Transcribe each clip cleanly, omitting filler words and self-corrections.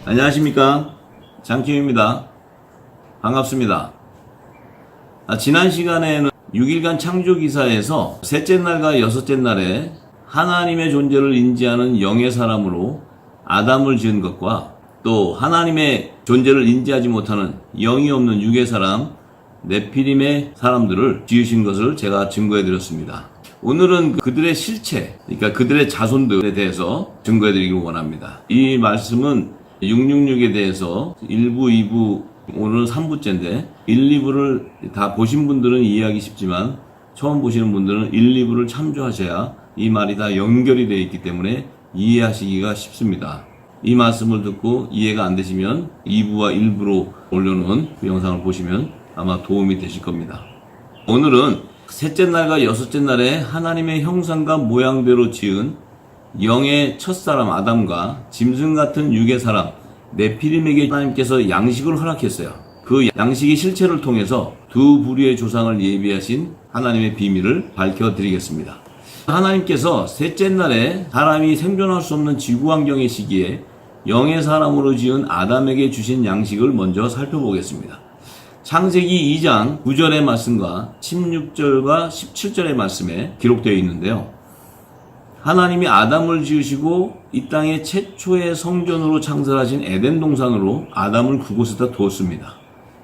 안녕하십니까, 장킴입니다. 반갑습니다. 지난 시간에는 6일간 창조기사에서 셋째 날과 여섯째 날에 하나님의 존재를 인지하는 영의 사람으로 아담을 지은 것과 또 하나님의 존재를 인지하지 못하는 영이 없는 육의 사람 네피림의 사람들을 지으신 것을 제가 증거해 드렸습니다. 오늘은 그들의 실체, 그러니까 그들의 자손들에 대해서 증거해 드리기 원합니다. 이 말씀은 666에 대해서 1부, 2부, 오늘은 3부째인데 1, 2부를 다 보신 분들은 이해하기 쉽지만 처음 보시는 분들은 1, 2부를 참조하셔야 이 말이 다 연결이 되어 있기 때문에 이해하시기가 쉽습니다. 이 말씀을 듣고 이해가 안 되시면 2부와 1부로 올려놓은 그 영상을 보시면 아마 도움이 되실 겁니다. 오늘은 셋째 날과 여섯째 날에 하나님의 형상과 모양대로 지은 영의 첫사람 아담과 짐승 같은 육의 사람 네피림에게 하나님께서 양식을 허락했어요. 그 양식의 실체를 통해서 두 부류의 조상을 예비하신 하나님의 비밀을 밝혀드리겠습니다. 하나님께서 셋째 날에 사람이 생존할 수 없는 지구 환경의 시기에 영의 사람으로 지은 아담에게 주신 양식을 먼저 살펴보겠습니다. 창세기 2장 9절의 말씀과 16절과 17절의 말씀에 기록되어 있는데요. 하나님이 아담을 지으시고 이 땅의 최초의 성전으로 창설하신 에덴 동산으로 아담을 그곳에다 두었습니다.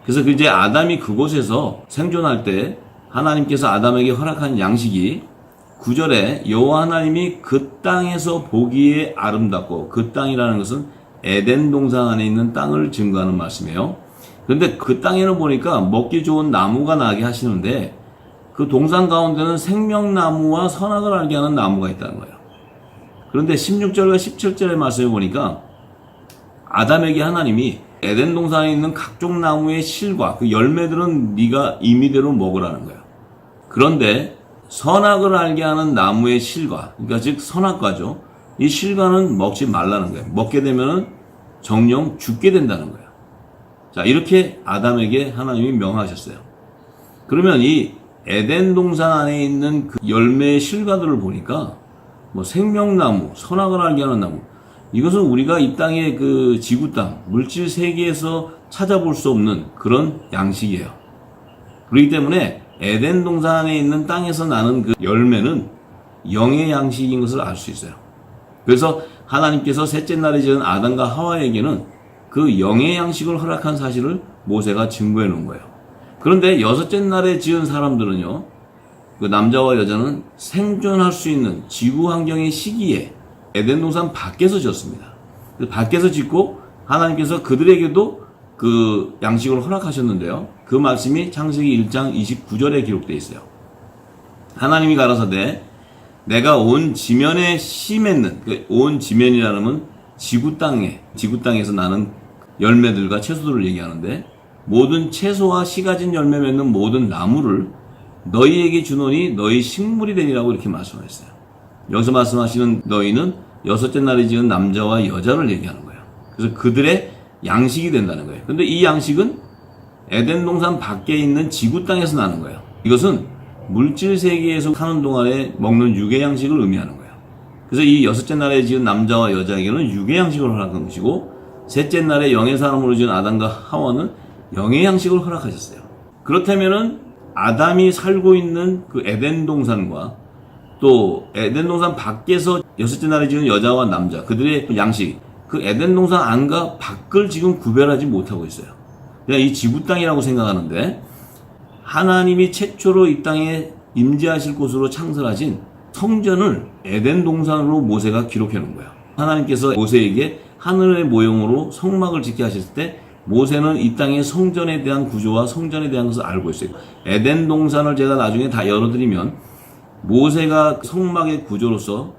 그래서 이제 아담이 그곳에서 생존할 때 하나님께서 아담에게 허락한 양식이 9절에 여호와 하나님이 그 땅에서 보기에 아름답고, 그 땅이라는 것은 에덴 동산 안에 있는 땅을 증거하는 말씀이에요. 그런데 그 땅에는 보니까 먹기 좋은 나무가 나게 하시는데 그 동산 가운데는 생명나무와 선악을 알게 하는 나무가 있다는 거예요. 그런데 16절과 17절의 말씀을 보니까 아담에게 하나님이 에덴 동산에 있는 각종 나무의 실과 그 열매들은 네가 임의대로 먹으라는 거예요. 그런데 선악을 알게 하는 나무의 실과, 그러니까 즉 선악과죠. 이 실과는 먹지 말라는 거예요. 먹게 되면 정령 죽게 된다는 거예요. 자, 이렇게 아담에게 하나님이 명하셨어요. 그러면 이 에덴 동산 안에 있는 그 열매의 실과들을 보니까 뭐 생명나무, 선악을 알게 하는 나무, 이것은 우리가 이 땅의 그 지구 땅, 물질 세계에서 찾아볼 수 없는 그런 양식이에요. 그렇기 때문에 에덴 동산 안에 있는 땅에서 나는 그 열매는 영의 양식인 것을 알 수 있어요. 그래서 하나님께서 셋째 날에 지은 아담과 하와에게는 그 영의 양식을 허락한 사실을 모세가 증거해 놓은 거예요. 그런데 여섯째 날에 지은 사람들은요, 그 남자와 여자는 생존할 수 있는 지구 환경의 시기에 에덴 동산 밖에서 지었습니다. 밖에서 짓고 하나님께서 그들에게도 그 양식을 허락하셨는데요. 그 말씀이 창세기 1장 29절에 기록되어 있어요. 하나님이 가라사대 내가 온 지면에 씨 맺는, 온 지면이라는 건 지구 땅에서 나는 열매들과 채소들을 얘기하는데, 모든 채소와 씨 가진 열매 맺는 모든 나무를 너희에게 주노니 너희 식물이 되리라고 이렇게 말씀하셨어요. 여기서 말씀하시는 너희는 여섯째 날에 지은 남자와 여자를 얘기하는 거예요. 그래서 그들의 양식이 된다는 거예요. 그런데 이 양식은 에덴 동산 밖에 있는 지구 땅에서 나는 거예요. 이것은 물질 세계에서 사는 동안에 먹는 육의 양식을 의미하는 거예요. 그래서 이 여섯째 날에 지은 남자와 여자에게는 육의 양식을 허락한 것이고, 셋째 날에 영의 사람으로 지은 아담과 하와는 영의 양식을 허락하셨어요. 그렇다면은 아담이 살고 있는 그 에덴 동산과 또 에덴 동산 밖에서 여섯째 날에 지은 여자와 남자, 그들의 양식, 그 에덴 동산 안과 밖을 지금 구별하지 못하고 있어요. 그냥 이 지구 땅이라고 생각하는데, 하나님이 최초로 이 땅에 임재하실 곳으로 창설하신 성전을 에덴 동산으로 모세가 기록해 놓은 거예요. 하나님께서 모세에게 하늘의 모형으로 성막을 짓게 하셨을 때 모세는 이 땅의 성전에 대한 구조와 성전에 대한 것을 알고 있어요. 에덴 동산을 제가 나중에 다 열어드리면 모세가 성막의 구조로서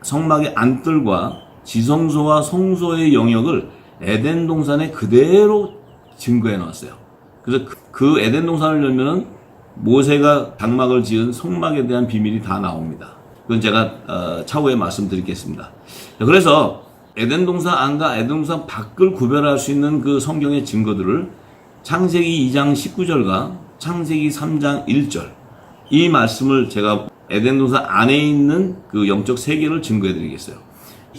성막의 안뜰과 지성소와 성소의 영역을 에덴 동산에 그대로 증거해 놨어요. 그래서 그 에덴 동산을 열면은 모세가 장막을 지은 성막에 대한 비밀이 다 나옵니다. 그건 제가 차후에 말씀드리겠습니다. 그래서 에덴 동산 안과 에덴 동산 밖을 구별할 수 있는 그 성경의 증거들을 창세기 2장 19절과 창세기 3장 1절, 이 말씀을 제가 에덴 동산 안에 있는 그 영적 세계를 증거해 드리겠어요.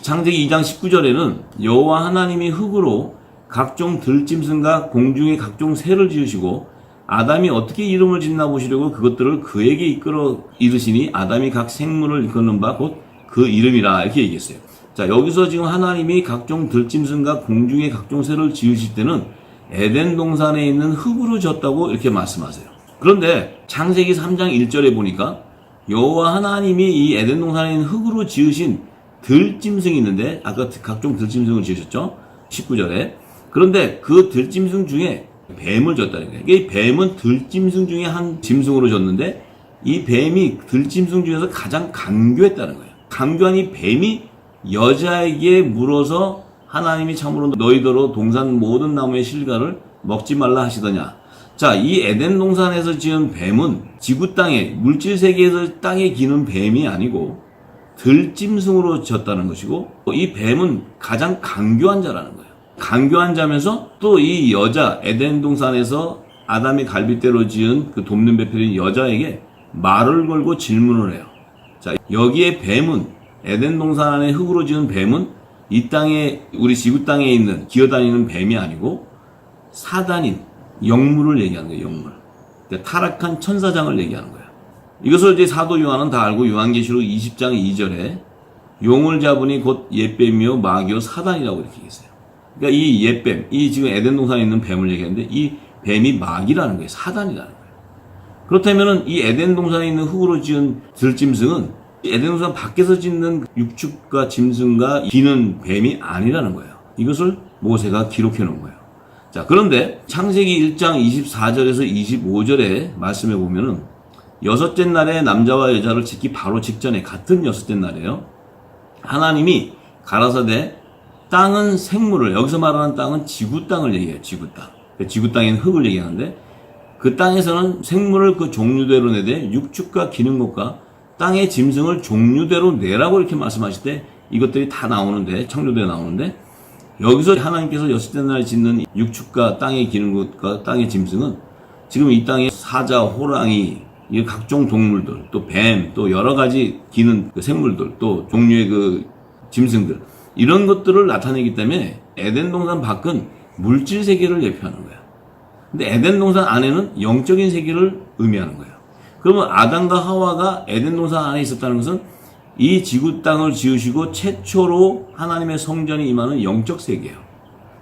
창세기 2장 19절에는 여호와 하나님이 흙으로 각종 들짐승과 공중의 각종 새를 지으시고 아담이 어떻게 이름을 짓나 보시려고 그것들을 그에게 이끌어 이르시니 아담이 각 생물을 일컫는 바 곧 그 이름이라 이렇게 얘기했어요. 자, 여기서 지금 하나님이 각종 들짐승과 공중의 각종 새를 지으실 때는 에덴 동산에 있는 흙으로 졌다고 이렇게 말씀하세요. 그런데 창세기 3장 1절에 보니까 여호와 하나님이 이 에덴 동산에 있는 흙으로 지으신 들짐승이 있는데 아까 각종 들짐승을 지으셨죠? 19절에. 그런데 그 들짐승 중에 뱀을 졌다는 거예요. 이 뱀은 들짐승 중에 한 짐승으로 졌는데 이 뱀이 들짐승 중에서 가장 강교했다는 거예요. 강교한 이 뱀이 여자에게 물어서 하나님이 참으로 너희더러 동산 모든 나무의 실과를 먹지 말라 하시더냐. 자, 이 에덴 동산에서 지은 뱀은 지구 땅에 물질 세계에서 땅에 기는 뱀이 아니고 들짐승으로 졌다는 것이고 이 뱀은 가장 강교한 자라는 거예요. 강교한 자면서 또 이 여자 에덴 동산에서 아담이 갈빗대로 지은 그 돕는 베풀인 여자에게 말을 걸고 질문을 해요. 자, 여기에 뱀은 에덴 동산 안에 흙으로 지은 뱀은 이 땅에 우리 지구 땅에 있는 기어다니는 뱀이 아니고 사단인 영물을 얘기하는 거예요. 영물. 그러니까 타락한 천사장을 얘기하는 거예요. 이것을 이제 사도 요한은 다 알고 요한계시록 20장 2절에 용을 잡으니 곧 옛뱀이요 마귀요 사단이라고 이렇게 얘기했어요. 그러니까 이 옛뱀, 이 지금 에덴 동산에 있는 뱀을 얘기하는데 이 뱀이 마귀라는 거예요. 사단이라는 거예요. 그렇다면은 이 에덴 동산에 있는 흙으로 지은 들짐승은 에덴 동산 밖에서 짓는 육축과 짐승과 기는 뱀이 아니라는 거예요. 이것을 모세가 기록해 놓은 거예요. 자, 그런데 창세기 1장 24절에서 25절에 말씀해 보면은 여섯째 날에 남자와 여자를 짓기 바로 직전에 같은 여섯째 날에요. 하나님이 가라사대 땅은 생물을, 여기서 말하는 땅은 지구 땅을 얘기해요. 지구 땅. 지구 땅에는 흙을 얘기하는데 그 땅에서는 생물을 그 종류대로 내되 육축과 기는 것과 땅의 짐승을 종류대로 내라고 이렇게 말씀하실 때 이것들이 다 나오는데 청류대에 나오는데 여기서 하나님께서 여섯째 날에 짓는 육축과 땅에 기는 것과 땅의 짐승은 지금 이 땅에 사자, 호랑이, 이 각종 동물들, 또 뱀, 또 여러 가지 기는 그 생물들, 또 종류의 그 짐승들 이런 것들을 나타내기 때문에 에덴 동산 밖은 물질 세계를 예표하는 거야. 근데 에덴 동산 안에는 영적인 세계를 의미하는 거예요. 그러면 아담과 하와가 에덴 동산 안에 있었다는 것은 이 지구 땅을 지으시고 최초로 하나님의 성전이 임하는 영적 세계예요.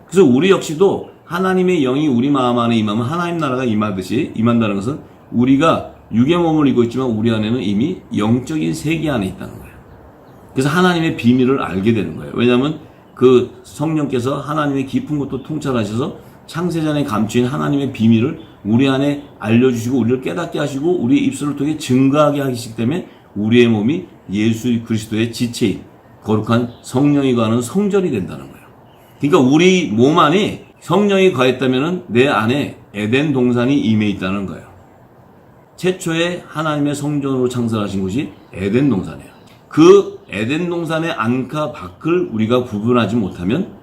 그래서 우리 역시도 하나님의 영이 우리 마음 안에 임하면 하나님 나라가 임하듯이 임한다는 것은 우리가 육의 몸을 입고 있지만 우리 안에는 이미 영적인 세계 안에 있다는 거예요. 그래서 하나님의 비밀을 알게 되는 거예요. 왜냐하면 그 성령께서 하나님의 깊은 것도 통찰하셔서 창세전에 감추인 하나님의 비밀을 우리 안에 알려주시고 우리를 깨닫게 하시고 우리의 입술을 통해 증거하게 하시기 때문에 우리의 몸이 예수 그리스도의 지체인 거룩한 성령이 거하는 성전이 된다는 거예요. 그러니까 우리 몸 안에 성령이 거했다면 내 안에 에덴 동산이 임해 있다는 거예요. 최초의 하나님의 성전으로 창설하신 곳이 에덴 동산이에요. 그 에덴 동산의 안과 밖을 우리가 구분하지 못하면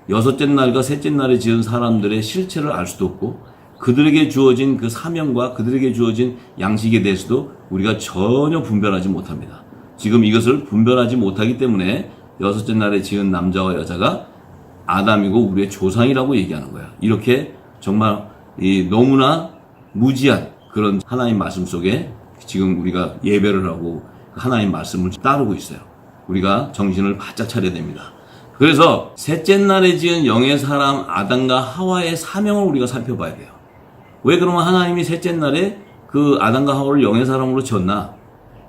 여섯째 날과 셋째 날에 지은 사람들의 실체를 알 수도 없고 그들에게 주어진 그 사명과 그들에게 주어진 양식에 대해서도 우리가 전혀 분별하지 못합니다. 지금 이것을 분별하지 못하기 때문에 여섯째 날에 지은 남자와 여자가 아담이고 우리의 조상이라고 얘기하는 거야. 이렇게 정말 너무나 무지한 그런 하나님 말씀 속에 지금 우리가 예배를 하고 하나님 말씀을 따르고 있어요. 우리가 정신을 바짝 차려야 됩니다. 그래서 셋째 날에 지은 영의 사람 아담과 하와의 사명을 우리가 살펴봐야 돼요. 왜 그러면 하나님이 셋째 날에 그 아담과 하와를 영의 사람으로 지었나?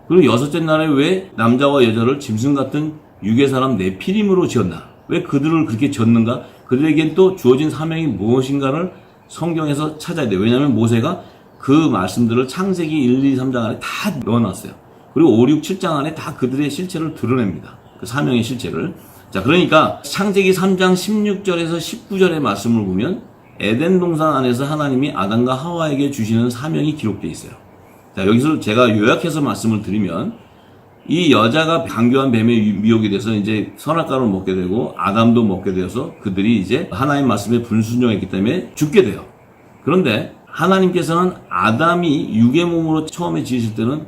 그리고 여섯째 날에 왜 남자와 여자를 짐승 같은 육의 사람 네피림으로 지었나? 왜 그들을 그렇게 지었는가? 그들에겐 또 주어진 사명이 무엇인가를 성경에서 찾아야 돼요. 왜냐하면 모세가 그 말씀들을 창세기 1, 2, 3장 안에 다 넣어놨어요. 그리고 5, 6, 7장 안에 다 그들의 실체를 드러냅니다. 그 사명의 실체를. 자, 그러니까 창세기 3장 16절에서 19절의 말씀을 보면 에덴 동산 안에서 하나님이 아담과 하와에게 주시는 사명이 기록되어 있어요. 자, 여기서 제가 요약해서 말씀을 드리면 이 여자가 강교한 뱀의 미혹이 돼서 이제 선악과를 먹게 되고 아담도 먹게 되어서 그들이 이제 하나님 말씀에 불순종했기 때문에 죽게 돼요. 그런데 하나님께서는 아담이 육의 몸으로 처음에 지으실 때는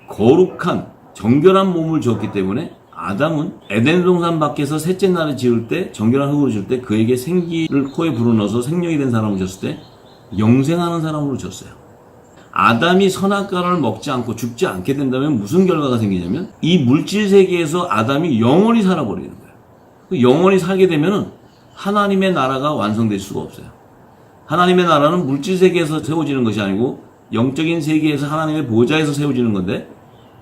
거룩한 정결한 몸을 주었기 때문에 아담은 에덴 동산 밖에서 셋째 날을 지을 때, 정결한 흙으로 지을 때 그에게 생기를 코에 불어넣어서 생명이 된 사람으로 졌을 때 영생하는 사람으로 졌어요. 아담이 선악과를 먹지 않고 죽지 않게 된다면 무슨 결과가 생기냐면 이 물질 세계에서 아담이 영원히 살아버리는 거예요. 영원히 살게 되면은 하나님의 나라가 완성될 수가 없어요. 하나님의 나라는 물질 세계에서 세워지는 것이 아니고 영적인 세계에서 하나님의 보좌에서 세워지는 건데,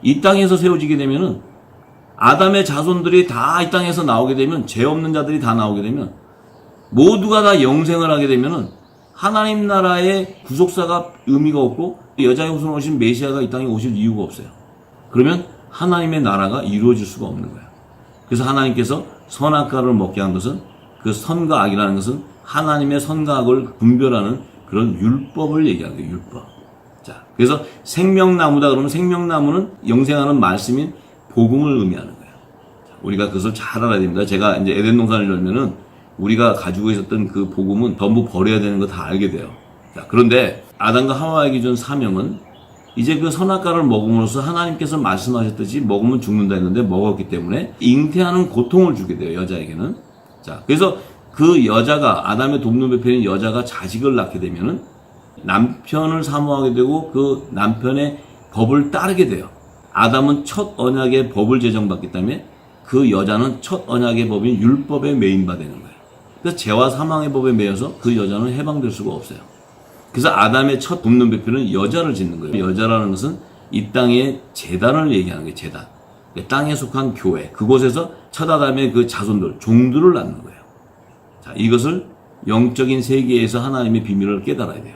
이 땅에서 세워지게 되면은 아담의 자손들이 다 이 땅에서 나오게 되면, 죄 없는 자들이 다 나오게 되면 모두가 다 영생을 하게 되면은 하나님 나라의 구속사가 의미가 없고 여자의 후손 오신 메시아가 이 땅에 오실 이유가 없어요. 그러면 하나님의 나라가 이루어질 수가 없는 거예요. 그래서 하나님께서 선악과를 먹게 한 것은, 그 선과 악이라는 것은 하나님의 선과 악을 분별하는 그런 율법을 얘기하는 거예요. 율법. 자, 그래서 생명나무다 그러면 생명나무는 영생하는 말씀인 복음을 의미하는 거예요. 우리가 그것을 잘 알아야 됩니다. 제가 이제 에덴 동산을 열면은 우리가 가지고 있었던 그 복음은 전부 버려야 되는 거 다 알게 돼요. 자, 그런데 아담과 하와에게 준 사명은 이제 그 선악과를 먹음으로써 하나님께서 말씀하셨듯이 먹으면 죽는다 했는데 먹었기 때문에 잉태하는 고통을 주게 돼요, 여자에게는. 자, 그래서 그 여자가, 아담의 돕는 배편인 여자가 자식을 낳게 되면은 남편을 사모하게 되고 그 남편의 법을 따르게 돼요. 아담은 첫 언약의 법을 제정받기 때문에 그 여자는 첫 언약의 법인 율법에 매인받는 거예요. 그래서 죄와 사망의 법에 매여서 그 여자는 해방될 수가 없어요. 그래서 아담의 첫 돕는 배편은 여자를 짓는 거예요. 여자라는 것은 이 땅의 제단을 얘기하는 거예요. 제단. 땅에 속한 교회. 그곳에서 첫 아담의 그 자손들, 종들을 낳는 거예요. 자, 이것을 영적인 세계에서 하나님의 비밀을 깨달아야 돼요.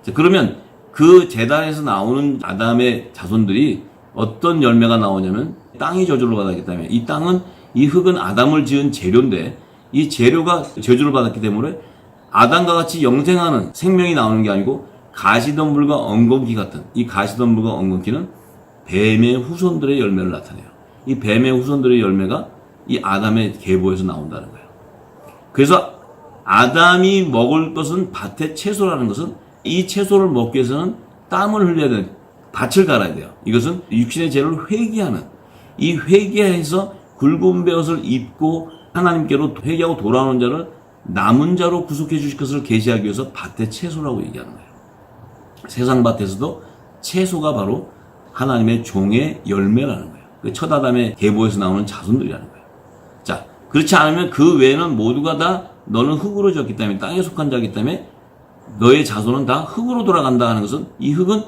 자, 그러면 그 제단에서 나오는 아담의 자손들이 어떤 열매가 나오냐면 땅이 저주를 받았기 때문에, 이 땅은, 이 흙은 아담을 지은 재료인데 이 재료가 저주를 받았기 때문에 아담과 같이 영생하는 생명이 나오는 게 아니고 가시덤불과 엉겅퀴 같은, 이 가시덤불과 엉겅퀴는 뱀의 후손들의 열매를 나타내요. 이 뱀의 후손들의 열매가 이 아담의 계보에서 나온다는 거예요. 그래서 아담이 먹을 것은 밭의 채소라는 것은, 이 채소를 먹기 위해서는 땀을 흘려야 되는, 밭을 갈아야 돼요. 이것은 육신의 죄를 회개하는, 이 회개해서 굵은 베옷을 입고 하나님께로 회개하고 돌아오는 자를 남은 자로 구속해 주실 것을 계시하기 위해서 밭의 채소라고 얘기하는 거예요. 세상 밭에서도 채소가 바로 하나님의 종의 열매라는 거예요. 그 첫 아담의 계보에서 나오는 자손들이라는 거예요. 자, 그렇지 않으면 그 외에는 모두가 다 너는 흙으로 지었기 때문에, 땅에 속한 자이기 때문에 너의 자손은 다 흙으로 돌아간다 하는 것은, 이 흙은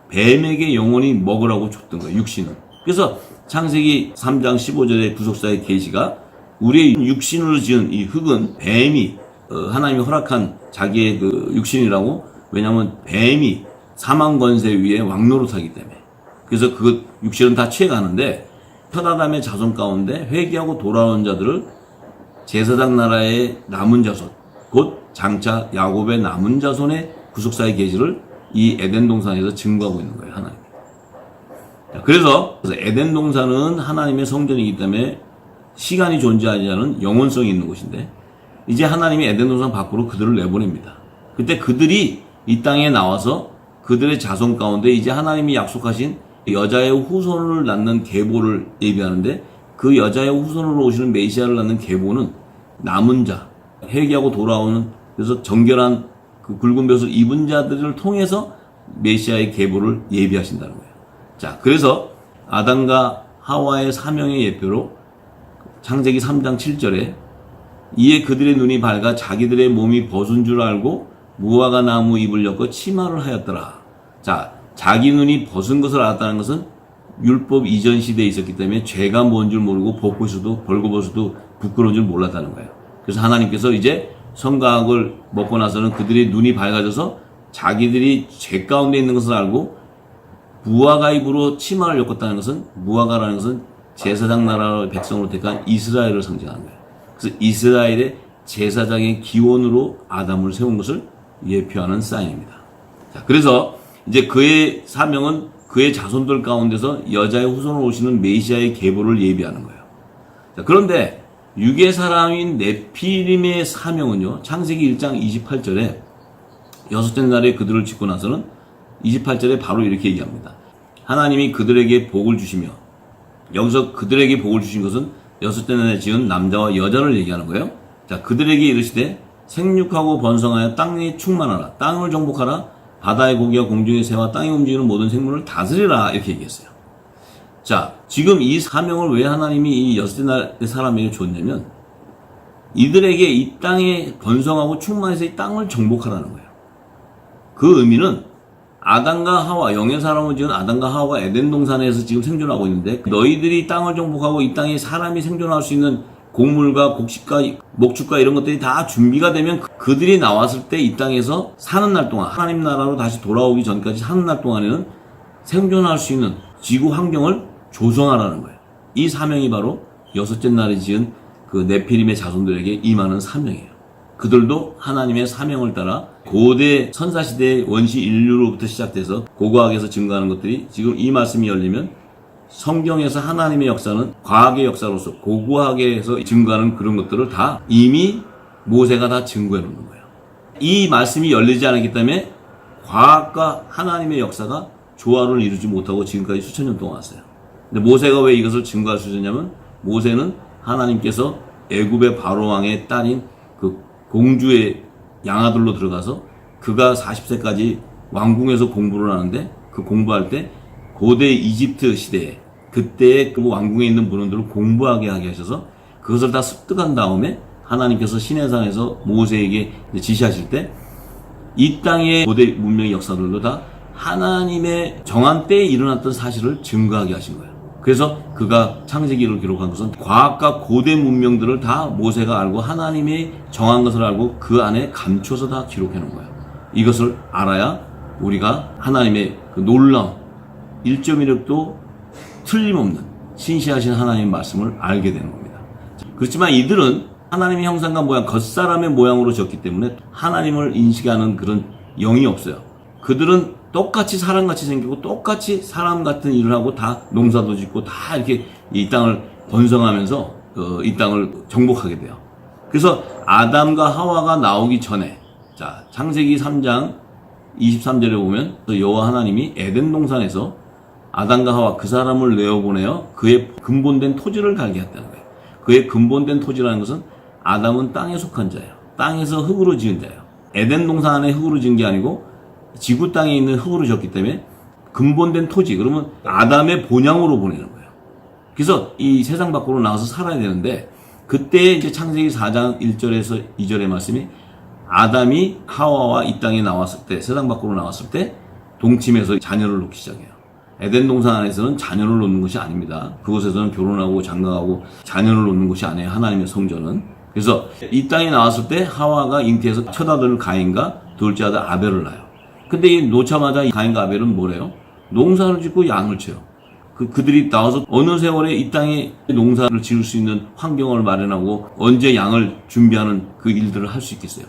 뱀에게 영원히 먹으라고 줬던 거예요, 육신은. 그래서 창세기 3장 15절의 구속사의 계시가 우리의 육신으로 지은 이 흙은 뱀이, 하나님이 허락한 자기의 그 육신이라고, 왜냐하면 뱀이 사망 권세 위에 왕노릇하기 때문에. 그래서 그 육신은 다 취해가는데, 첫 아담의 자손 가운데 회개하고 돌아오는 자들을 제사장 나라의 남은 자손, 곧 장차 야곱의 남은 자손의 구속사의 계시를 이 에덴 동산에서 증거하고 있는 거예요, 하나님. 그래서 에덴 동산은 하나님의 성전이기 때문에 시간이 존재하지 않은 영원성이 있는 곳인데, 이제 하나님이 에덴 동산 밖으로 그들을 내보냅니다. 그때 그들이 이 땅에 나와서 그들의 자손 가운데 이제 하나님이 약속하신 여자의 후손을 낳는 계보를 예비하는데, 그 여자의 후손으로 오시는 메시아를 낳는 계보는 남은 자, 회개하고 돌아오는, 그래서 정결한 그 굵은 벼슬 입은 자들을 통해서 메시아의 계보를 예비하신다는 거예요. 자, 그래서 아담과 하와의 사명의 예표로 창세기 3장 7절에 이에 그들의 눈이 밝아 자기들의 몸이 벗은 줄 알고 무화과 나무 잎을 엮어 치마를 하였더라. 자, 자기 눈이 벗은 것을 알았다는 것은 율법 이전 시대에 있었기 때문에 죄가 뭔 줄 모르고 벗고서도 벌거벗어도 부끄러운 줄 몰랐다는 거예요. 그래서 하나님께서 이제 선과 악을 먹고 나서는 그들의 눈이 밝아져서 자기들이 죄 가운데 있는 것을 알고 무화과 잎으로 치마를 엮었다는 것은, 무화과라는 것은 제사장 나라의 백성으로 택한 이스라엘을 상징하는 거예요. 그래서 이스라엘의 제사장의 기원으로 아담을 세운 것을 예표하는 사인입니다. 자, 그래서 이제 그의 사명은 그의 자손들 가운데서 여자의 후손으로 오시는 메시아의 계보를 예비하는 거예요. 자, 그런데 육의 사람인 네피림의 사명은요, 창세기 1장 28절에 여섯째 날에 그들을 짓고 나서는 28절에 바로 이렇게 얘기합니다. 하나님이 그들에게 복을 주시며 여기서 그들에게 복을 주신 것은 여섯째 날에 지은 남자와 여자를 얘기하는 거예요. 자, 그들에게 이르시되 생육하고 번성하여 땅이 충만하라. 땅을 정복하라. 바다의 고기와 공중의 새와 땅에 움직이는 모든 생물을 다스리라. 이렇게 얘기했어요. 자, 지금 이 사명을 왜 하나님이 이 여섯째 날의 사람에게 줬냐면 이들에게 이 땅에 번성하고 충만해서 이 땅을 정복하라는 거예요. 그 의미는 아담과 하와, 영의 사람을 지은 아담과 하와가 에덴 동산에서 지금 생존하고 있는데 너희들이 땅을 정복하고 이 땅에 사람이 생존할 수 있는 곡물과 곡식과 목축과 이런 것들이 다 준비가 되면 그들이 나왔을 때 이 땅에서 사는 날 동안 하나님 나라로 다시 돌아오기 전까지 사는 날 동안에는 생존할 수 있는 지구 환경을 조성하라는 거예요. 이 사명이 바로 여섯째 날에 지은 그 네피림의 자손들에게 임하는 사명이에요. 그들도 하나님의 사명을 따라 고대 선사시대의 원시 인류로부터 시작돼서 고고학에서 증거하는 것들이 지금 이 말씀이 열리면 성경에서 하나님의 역사는 과학의 역사로서 고고학에서 증거하는 그런 것들을 다 이미 모세가 다 증거해 놓는 거예요. 이 말씀이 열리지 않았기 때문에 과학과 하나님의 역사가 조화를 이루지 못하고 지금까지 수천 년 동안 왔어요. 근데 모세가 왜 이것을 증거할 수 있었냐면 모세는 하나님께서 애굽의 바로왕의 딸인 그 공주의 양아들로 들어가서 그가 40세까지 왕궁에서 공부를 하는데 그 공부할 때 고대 이집트 시대에 그때의 그 왕궁에 있는 문헌들을 공부하게 하게 하셔서 그것을 다 습득한 다음에 하나님께서 시내산에서 모세에게 지시하실 때 이 땅의 고대 문명의 역사들도 다 하나님의 정한 때에 일어났던 사실을 증거하게 하신 거예요. 그래서 그가 창세기를 기록한 것은 과학과 고대 문명들을 다 모세가 알고 하나님이 정한 것을 알고 그 안에 감춰서 다 기록해 놓은 거예요. 이것을 알아야 우리가 하나님의 그 놀라운 1.1획도 틀림없는 신시하신 하나님의 말씀을 알게 되는 겁니다. 그렇지만 이들은 하나님의 형상과 모양, 겉사람의 모양으로 졌기 때문에 하나님을 인식하는 그런 영이 없어요. 그들은 똑같이 사람같이 생기고 똑같이 사람 같은 일을 하고 다 농사도 짓고 다 이렇게 이 땅을 번성하면서 이 땅을 정복하게 돼요. 그래서 아담과 하와가 나오기 전에 자 창세기 3장 23절에 보면 여호와 하나님이 에덴 동산에서 아담과 하와 그 사람을 내어보내어 그의 근본된 토지를 갈게 했다는 거예요. 그의 근본된 토지라는 것은 아담은 땅에 속한 자예요. 땅에서 흙으로 지은 자예요. 에덴 동산 안에 흙으로 지은 게 아니고 지구 땅에 있는 흙으로 졌기 때문에 근본된 토지, 그러면 아담의 본향으로 보내는 거예요. 그래서 이 세상 밖으로 나가서 살아야 되는데 그때 이제 창세기 4장 1절에서 2절의 말씀이 아담이 하와와 이 땅에 나왔을 때, 세상 밖으로 나왔을 때 동침해서 자녀를 놓기 시작해요. 에덴 동산 안에서는 자녀를 놓는 것이 아닙니다. 그곳에서는 결혼하고 장가가고 자녀를 놓는 것이 아니에요. 하나님의 성전은. 그래서 이 땅에 나왔을 때 하와가 잉태해서 첫 아들 가인과 둘째 아들 아벨을 낳아요. 근데 이 놓자마자 가인과 아벨은 뭐래요? 농사를 짓고 양을 쳐요. 그들이 나와서 어느 세월에 이 땅에 농사를 지을 수 있는 환경을 마련하고 언제 양을 준비하는 그 일들을 할 수 있겠어요?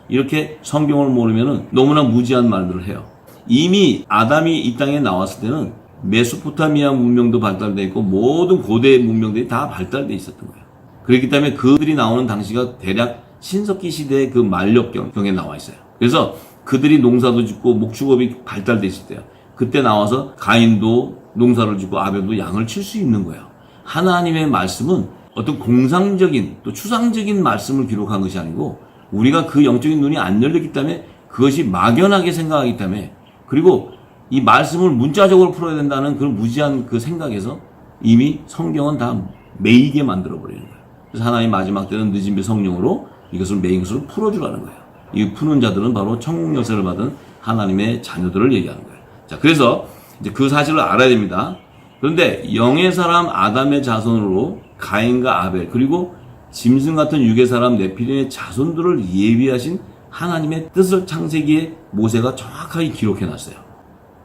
이렇게 성경을 모르면은 너무나 무지한 말들을 해요. 이미 아담이 이 땅에 나왔을 때는 메소포타미아 문명도 발달되어 있고 모든 고대 문명들이 다 발달되어 있었던 거예요. 그렇기 때문에 그들이 나오는 당시가 대략 신석기 시대의 그 만력경에 나와 있어요. 그래서 그들이 농사도 짓고 목축업이 발달되어 있을 때요. 그때 나와서 가인도 농사를 짓고 아벨도 양을 칠 수 있는 거예요. 하나님의 말씀은 어떤 공상적인 또 추상적인 말씀을 기록한 것이 아니고 우리가 그 영적인 눈이 안 열렸기 때문에 그것이 막연하게 생각하기 때문에 그리고 이 말씀을 문자적으로 풀어야 된다는 그런 무지한 그 생각에서 이미 성경은 다 매이게 만들어버리는 거예요. 그래서 하나님 마지막 때는 늦은 비 성령으로 이것을 매인 것을 풀어주라는 거예요. 이 푸는 자들은 바로 천국 열쇠를 받은 하나님의 자녀들을 얘기하는 거예요. 자, 그래서 이제 그 사실을 알아야 됩니다. 그런데 영의 사람 아담의 자손으로 가인과 아벨 그리고 짐승 같은 육의 사람 네피림의 자손들을 예비하신 하나님의 뜻을 창세기에 모세가 정확하게 기록해놨어요.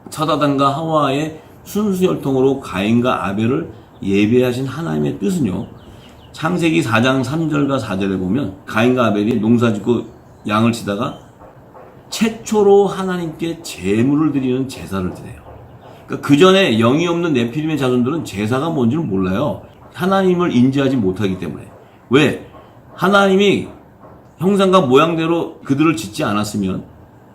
첫 아담과 하와의 순수 혈통으로 가인과 아벨을 예비하신 하나님의 뜻은요. 창세기 4장 3절과 4절에 보면 가인과 아벨이 농사짓고 양을 치다가 최초로 하나님께 제물을 드리는 제사를 드려요. 그러니까 그 전에 영이 없는 네피림의 자손들은 제사가 뭔지를 몰라요. 하나님을 인지하지 못하기 때문에. 왜? 하나님이 형상과 모양대로 그들을 짓지 않았으면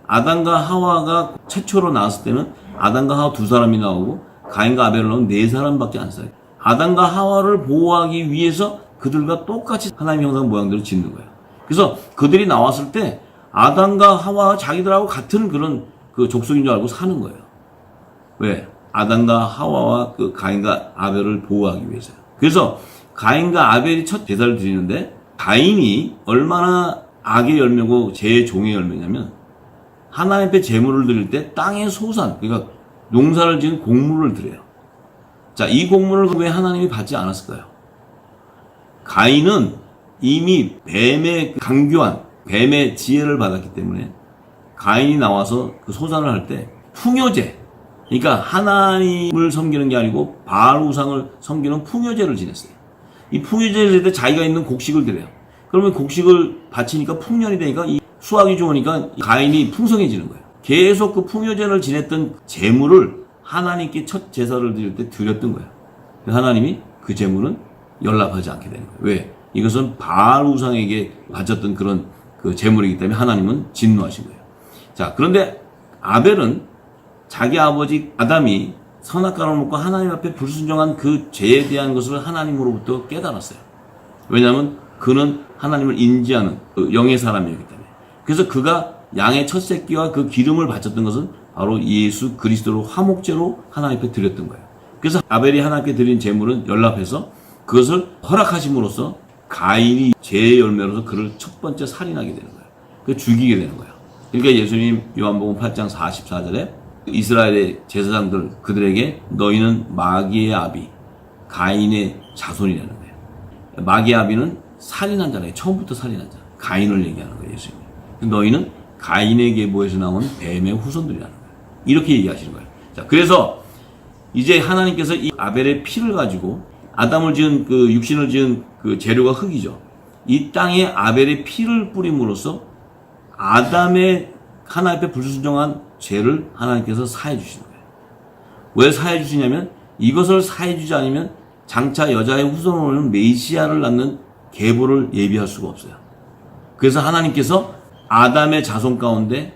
아담과 하와가 최초로 나왔을 때는 아담과 하와 두 사람이 나오고 가인과 아벨을 넣은 네 사람밖에 안 써요. 아담과 하와를 보호하기 위해서 그들과 똑같이 하나님의 형상 모양대로 짓는 거예요. 그래서 그들이 나왔을 때 아담과 하와가 자기들하고 같은 그런 그 족속인 줄 알고 사는 거예요. 왜? 아담과 하와와 그 가인과 아벨을 보호하기 위해서요. 그래서 가인과 아벨이 첫 제사를 드리는데 가인이 얼마나 악의 열매고 제 종의 열매냐면 하나님 앞에 제물을 드릴 때 땅의 소산, 그러니까 농사를 지은 곡물을 드려요. 자, 이 곡물을 왜 하나님이 받지 않았을까요? 가인은 이미 뱀의 강교한, 뱀의 지혜를 받았기 때문에 가인이 나와서 그 소산을 할 때 풍요제, 그러니까 하나님을 섬기는 게 아니고 바알 우상을 섬기는 풍요제를 지냈어요. 이 풍요제를 지낼 때 자기가 있는 곡식을 드려요. 그러면 곡식을 바치니까 풍년이 되니까 이 수확이 좋으니까 가인이 풍성해지는 거예요. 계속 그 풍요제를 지냈던 제물을 하나님께 첫 제사를 드릴 때 드렸던 거예요. 하나님이 그 제물은 연락하지 않게 되는 거예요. 왜? 이것은 바알 우상에게 바쳤던 그런 그 제물이기 때문에 하나님은 진노하신 거예요. 자, 그런데 아벨은 자기 아버지 아담이 선악과를 먹고 하나님 앞에 불순종한 그 죄에 대한 것을 하나님으로부터 깨달았어요. 왜냐하면 그는 하나님을 인지하는 그 영의 사람이었기 때문에. 그래서 그가 양의 첫 새끼와 그 기름을 바쳤던 것은 바로 예수 그리스도로 화목제로 하나님 앞에 드렸던 거예요. 그래서 아벨이 하나님께 드린 제물은 연락해서 그것을 허락하심으로써 가인이 죄의 열매로서 그를 첫 번째 살인하게 되는 거예요. 그 죽이게 되는 거예요. 그러니까 예수님 요한복음 8장 44절에 이스라엘의 제사장들 그들에게 너희는 마귀의 아비 가인의 자손이라는 거예요. 마귀의 아비는 살인한 자예요. 처음부터 살인한 자. 가인을 얘기하는 거예요. 예수님. 너희는 가인의 계보에서 나온 뱀의 후손들이라는 거예요. 이렇게 얘기하시는 거예요. 자, 그래서 이제 하나님께서 이 아벨의 피를 가지고 아담을 지은 그 육신을 지은 그 재료가 흙이죠. 이 땅에 아벨의 피를 뿌림으로써 아담의 하나님 앞에 불순종한 죄를 하나님께서 사해 주시는 거예요. 왜 사해 주시냐면 이것을 사해 주지 않으면 장차 여자의 후손으로 오는 메시아를 낳는 계보를 예비할 수가 없어요. 그래서 하나님께서 아담의 자손 가운데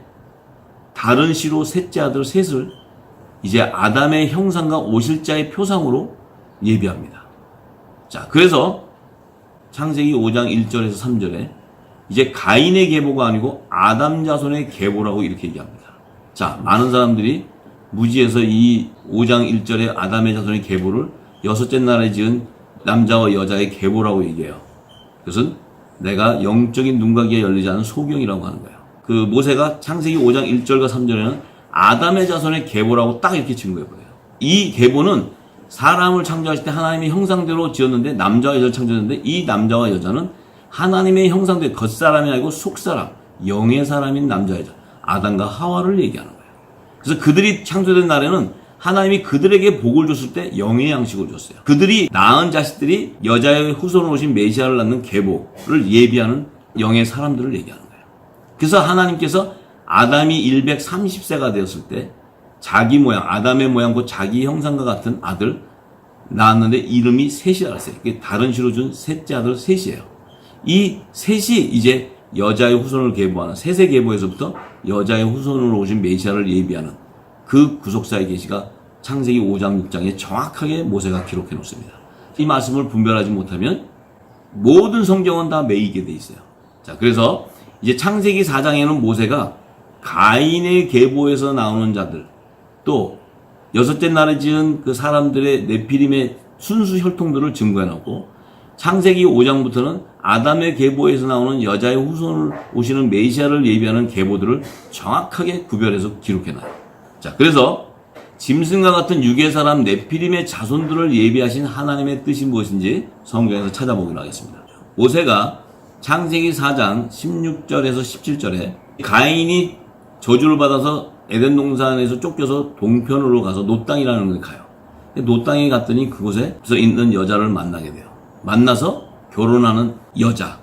다른 씨로 셋째 아들 셋을 이제 아담의 형상과 오실자의 표상으로 예비합니다. 자, 그래서 창세기 5장 1절에서 3절에 이제 가인의 계보가 아니고 아담 자손의 계보라고 이렇게 얘기합니다. 자, 많은 사람들이 무지에서 이 5장 1절에 아담의 자손의 계보를 여섯째 날에 지은 남자와 여자의 계보라고 얘기해요. 그것은 내가 영적인 눈과 귀가 열리지 않은 소경이라고 하는 거예요. 그 모세가 창세기 5장 1절과 3절에는 아담의 자손의 계보라고 딱 이렇게 증거해버려요. 이 계보는 사람을 창조하실 때 하나님의 형상대로 지었는데 남자와 여자를 창조했는데 이 남자와 여자는 하나님의 형상대로 겉사람이 아니고 속사람, 영의 사람인 남자 여자 아담과 하와를 얘기하는 거예요. 그래서 그들이 창조된 날에는 하나님이 그들에게 복을 줬을 때 영의 양식을 줬어요. 그들이 낳은 자식들이 여자의 후손으로 오신 메시아를 낳는 계보를 예비하는 영의 사람들을 얘기하는 거예요. 그래서 하나님께서 아담이 130세가 되었을 때 자기 모양, 아담의 모양, 곧 자기 형상과 같은 아들 낳았는데 이름이 셋이라 했어요. 다른 시로 준 셋째 아들 셋이에요. 이 셋이 이제 여자의 후손을 계보하는 셋의 계보에서부터 여자의 후손으로 오신 메시아를 예비하는 그 구속사의 계시가 창세기 5장 6장에 정확하게 모세가 기록해 놓습니다. 이 말씀을 분별하지 못하면 모든 성경은 다 매이게 돼 있어요. 자, 그래서 이제 창세기 4장에는 모세가 가인의 계보에서 나오는 자들 또 여섯째 날에 지은 그 사람들의 네피림의 순수 혈통들을 증거해 놓고 창세기 5장부터는 아담의 계보에서 나오는 여자의 후손을 오시는 메시아를 예비하는 계보들을 정확하게 구별해서 기록해 놔요. 자, 그래서 짐승과 같은 육의 사람 네피림의 자손들을 예비하신 하나님의 뜻이 무엇인지 성경에서 찾아보기로 하겠습니다. 모세가 창세기 4장 16절에서 17절에 가인이 저주를 받아서 에덴 동산에서 쫓겨서 동편으로 가서 노땅이라는 곳에 가요. 노땅에 갔더니 그곳에 있는 여자를 만나게 돼요. 만나서 결혼하는 여자.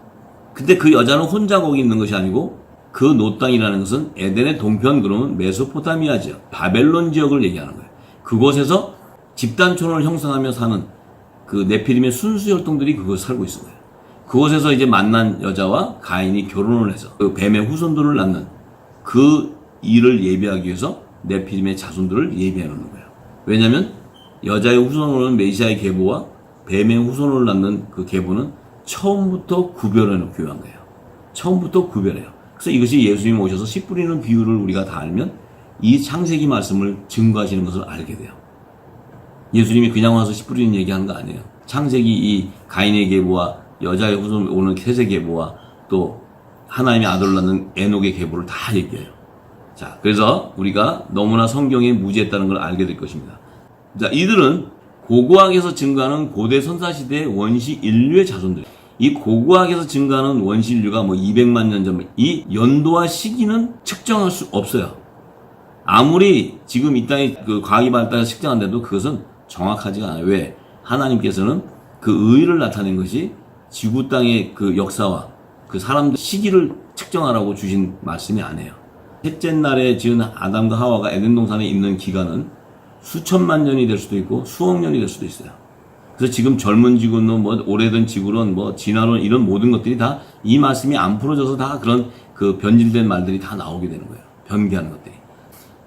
근데 그 여자는 혼자 거기 있는 것이 아니고 그 노땅이라는 것은 에덴의 동편, 그러면 메소포타미아 지역, 바벨론 지역을 얘기하는 거예요. 그곳에서 집단촌을 형성하며 사는 그 네피림의 순수 혈통들이 그곳에 살고 있는 거예요. 그곳에서 이제 만난 여자와 가인이 결혼을 해서 그 뱀의 후손들을 낳는 그 일을 예비하기 위해서 네피림의 자손들을 예비해 놓는 거예요. 왜냐하면 여자의 후손으로는 메시아의 계보와 뱀의 후손을 낳는 그 계보는 처음부터 구별해 놓고 교한 거예요. 처음부터 구별해요. 그래서 이것이 예수님이 오셔서 씨 뿌리는 비유를 우리가 다 알면 이 창세기 말씀을 증거하시는 것을 알게 돼요. 예수님이 그냥 와서 씨 뿌리는 얘기하는 거 아니에요. 창세기 이 가인의 계보와 여자의 후손 오는 셋의 계보와 또 하나님의 아들을 낳는 에녹의 계보를 다 얘기해요. 자, 그래서 우리가 너무나 성경에 무지했다는 걸 알게 될 것입니다. 자, 이들은 고고학에서 증거하는 고대 선사시대의 원시 인류의 자손들. 이 고고학에서 증거하는 원시 인류가 뭐 200만 년 전, 이 연도와 시기는 측정할 수 없어요. 아무리 지금 이 땅에 그 과학이 발달해서 측정한데도 그것은 정확하지가 않아요. 왜? 하나님께서는 그 의의를 나타낸 것이 지구 땅의 그 역사와 그 사람들 시기를 측정하라고 주신 말씀이 아니에요. 셋째 날에 지은 아담과 하와가 에덴 동산에 있는 기간은 수천만 년이 될 수도 있고 수억 년이 될 수도 있어요. 그래서 지금 젊은 지구론, 뭐 오래된 지구론, 뭐 진화론 이런 모든 것들이 다 이 말씀이 안 풀어져서 다 그런 그 변질된 말들이 다 나오게 되는 거예요. 변개하는 것들이.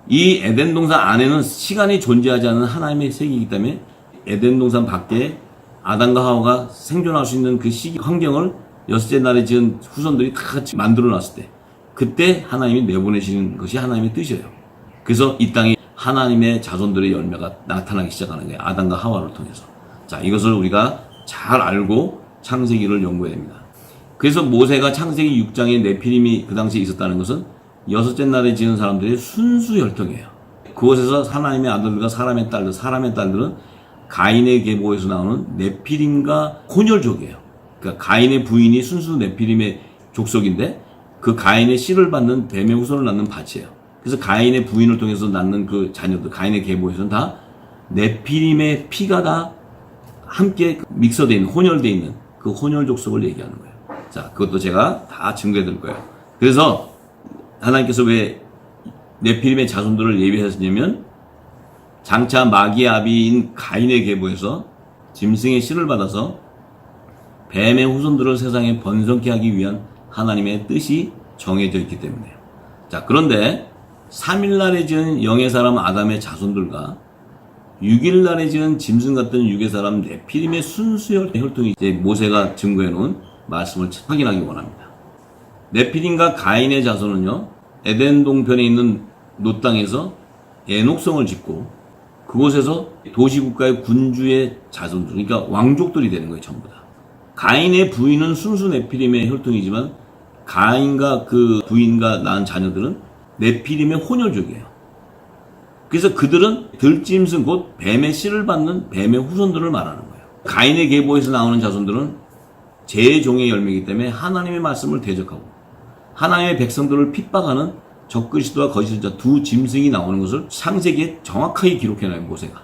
이 에덴 동산 안에는 시간이 존재하지 않는 하나님의 세계이기 때문에 에덴 동산 밖에 아담과 하와가 생존할 수 있는 그 시기 환경을 여섯째 날에 지은 후손들이 다 같이 만들어 놨을 때 그때 하나님이 내보내시는 것이 하나님의 뜻이에요. 그래서 이 땅에 하나님의 자손들의 열매가 나타나기 시작하는 거예요. 아담과 하와를 통해서. 자, 이것을 우리가 잘 알고 창세기를 연구해야 됩니다. 그래서 모세가 창세기 6장에 네피림이 그 당시에 있었다는 것은 여섯째 날에 지은 사람들의 순수 혈통이에요. 그곳에서 하나님의 아들들과 사람의 딸들은 가인의 계보에서 나오는 네피림과 혼혈족이에요. 그러니까 가인의 부인이 순수 네피림의 족속인데 그 가인의 씨를 받는 뱀의 후손을 낳는 밭이에요. 그래서 가인의 부인을 통해서 낳는 그 자녀들, 가인의 계보에서는 다 네피림의 피가 다 함께 믹서되어 있는, 혼혈되어 있는 그 혼혈 족속을 얘기하는 거예요. 자, 그것도 제가 다 증거해 드릴 거예요. 그래서 하나님께서 왜 네피림의 자손들을 예비하셨냐면 장차 마귀의 아비인 가인의 계보에서 짐승의 씨를 받아서 뱀의 후손들을 세상에 번성케 하기 위한 하나님의 뜻이 정해져 있기 때문에요. 자, 그런데 3일날에 지은 영의 사람 아담의 자손들과 6일날에 지은 짐승 같은 육의 사람 네피림의 순수 혈통이 이제 모세가 증거해 놓은 말씀을 확인하기 원합니다. 네피림과 가인의 자손은요, 에덴 동편에 있는 노 땅에서 에녹성을 짓고 그곳에서 도시국가의 군주의 자손들, 그러니까 왕족들이 되는 거예요, 전부 다. 가인의 부인은 순수 네피림의 혈통이지만 가인과 그 부인과 낳은 자녀들은 네피림의 혼혈족이에요. 그래서 그들은 들짐승 곧 뱀의 씨를 받는 뱀의 후손들을 말하는 거예요. 가인의 계보에서 나오는 자손들은 제 종의 열매이기 때문에 하나님의 말씀을 대적하고 하나님의 백성들을 핍박하는 적그리스도와 거짓선자 두 짐승이 나오는 것을 창세기에 정확하게 기록해놔요, 모세가.